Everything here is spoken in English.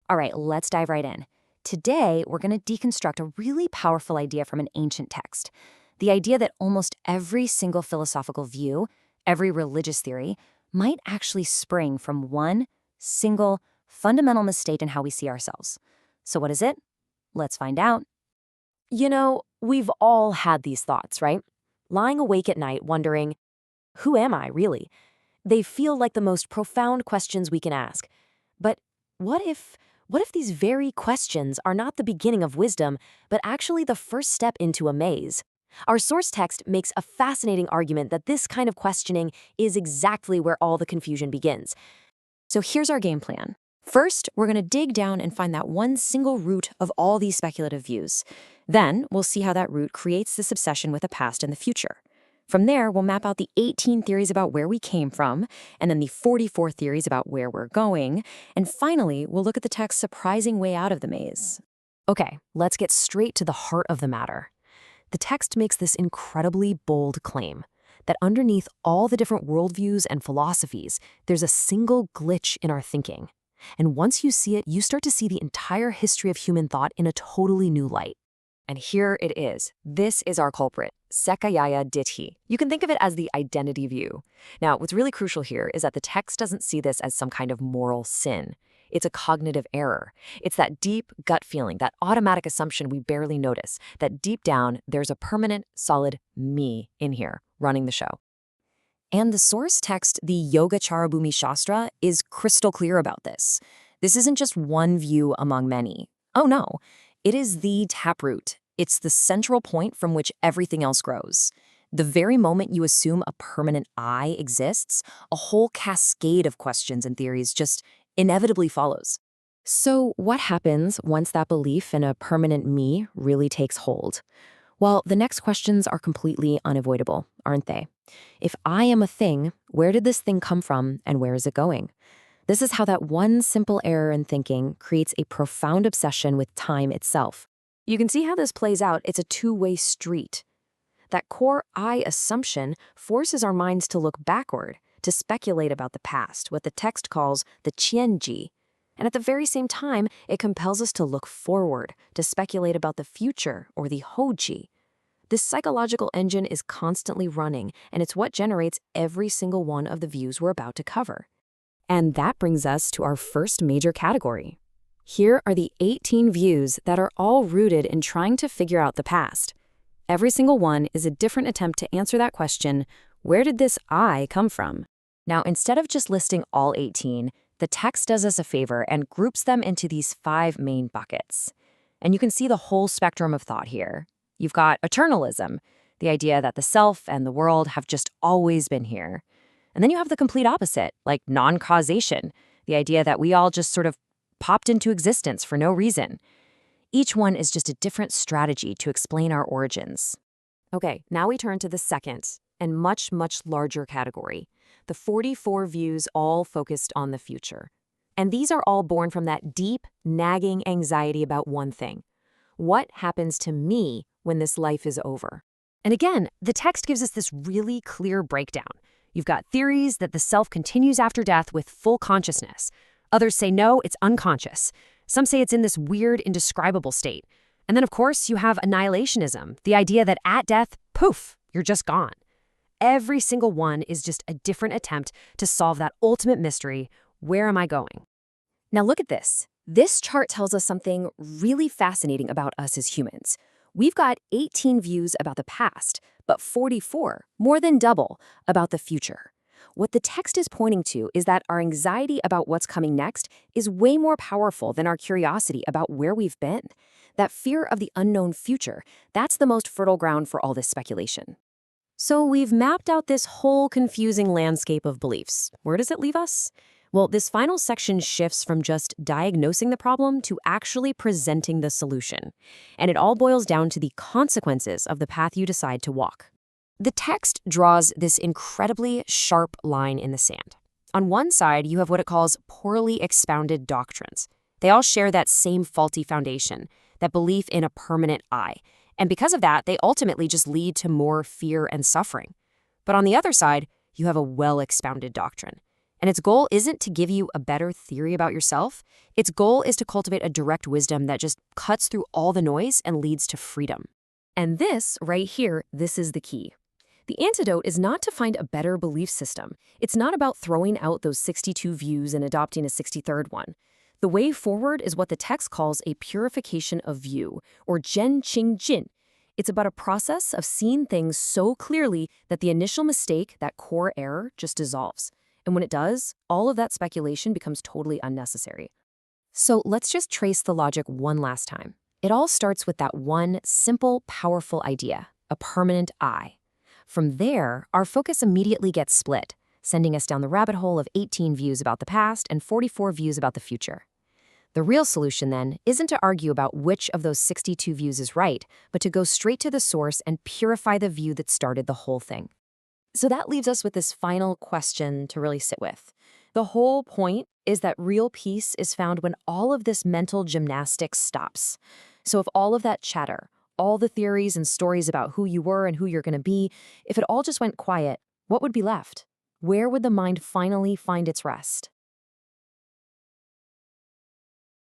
All right, let's dive right in. Today, we're going to deconstruct a really powerful idea from an ancient text. The idea that almost every single philosophical view, every religious theory, might actually spring from one single fundamental mistake in how we see ourselves. So what is it? Let's find out. We've all had these thoughts, right? Lying awake at night wondering, who am I really? They feel like the most profound questions we can ask. But what if these very questions are not the beginning of wisdom, but actually the first step into a maze? Our source text makes a fascinating argument that this kind of questioning is exactly where all the confusion begins. So here's our game plan. First, we're going to dig down and find that one single root of all these speculative views. Then, we'll see how that root creates this obsession with the past and the future. From there, we'll map out the 18 theories about where we came from, and then the 44 theories about where we're going, and finally, we'll look at the text's surprising way out of the maze. Okay, let's get straight to the heart of the matter. The text makes this incredibly bold claim that underneath all the different worldviews and philosophies, there's a single glitch in our thinking. And once you see it, you start to see the entire history of human thought in a totally new light. And here it is. This is our culprit, Sekayaya Ditti. You can think of it as the identity view. Now, what's really crucial here is that the text doesn't see this as some kind of moral sin. It's a cognitive error. It's that deep gut feeling, that automatic assumption we barely notice, that deep down, there's a permanent, solid me in here running the show. And the source text, the Yogacara Bhumi Shastra, is crystal clear about this. This isn't just one view among many. Oh no, it is the taproot. It's the central point from which everything else grows. The very moment you assume a permanent I exists, a whole cascade of questions and theories just inevitably follows. So what happens once that belief in a permanent me really takes hold? Well, the next questions are completely unavoidable, aren't they? If I am a thing, where did this thing come from and where is it going? This is how that one simple error in thinking creates a profound obsession with time itself. You can see how this plays out. It's a two-way street. That core I assumption forces our minds to look backward, to speculate about the past, what the text calls the qianji. And at the very same time, it compels us to look forward, to speculate about the future, or the houji. This psychological engine is constantly running, and it's what generates every single one of the views we're about to cover. And that brings us to our first major category. Here are the 18 views that are all rooted in trying to figure out the past. Every single one is a different attempt to answer that question, where did this I come from? Now, instead of just listing all 18, the text does us a favor and groups them into these 5 main buckets. And you can see the whole spectrum of thought here. You've got eternalism, the idea that the self and the world have just always been here. And then you have the complete opposite, like non-causation, the idea that we all just sort of popped into existence for no reason. Each one is just a different strategy to explain our origins. Okay, now we turn to the second and much, much larger category. The 44 views all focused on the future. And these are all born from that deep, nagging anxiety about one thing. What happens to me when this life is over? And again, the text gives us this really clear breakdown. You've got theories that the self continues after death with full consciousness. Others say no, it's unconscious. Some say it's in this weird, indescribable state. And then, of course, you have annihilationism, the idea that at death, poof, you're just gone. Every single one is just a different attempt to solve that ultimate mystery, where am I going? Now look at this. This chart tells us something really fascinating about us as humans. We've got 18 views about the past, but 44, more than double, about the future. What the text is pointing to is that our anxiety about what's coming next is way more powerful than our curiosity about where we've been. That fear of the unknown future, that's the most fertile ground for all this speculation. So we've mapped out this whole confusing landscape of beliefs. Where does it leave us? Well, this final section shifts from just diagnosing the problem to actually presenting the solution. And it all boils down to the consequences of the path you decide to walk. The text draws this incredibly sharp line in the sand. On one side, you have what it calls poorly expounded doctrines. They all share that same faulty foundation, that belief in a permanent I. And because of that, they ultimately just lead to more fear and suffering. But on the other side, you have a well-expounded doctrine. And its goal isn't to give you a better theory about yourself. Its goal is to cultivate a direct wisdom that just cuts through all the noise and leads to freedom. And this, right here, this is the key. The antidote is not to find a better belief system. It's not about throwing out those 62 views and adopting a 63rd one. The way forward is what the text calls a purification of view, or Zhen Qing Jin. It's about a process of seeing things so clearly that the initial mistake, that core error, just dissolves. And when it does, all of that speculation becomes totally unnecessary. So let's just trace the logic one last time. It all starts with that one simple, powerful idea, a permanent I. From there, our focus immediately gets split, sending us down the rabbit hole of 18 views about the past and 44 views about the future. The real solution, then, isn't to argue about which of those 62 views is right, but to go straight to the source and purify the view that started the whole thing. So that leaves us with this final question to really sit with. The whole point is that real peace is found when all of this mental gymnastics stops. So if all of that chatter, all the theories and stories about who you were and who you're going to be, if it all just went quiet, what would be left? Where would the mind finally find its rest?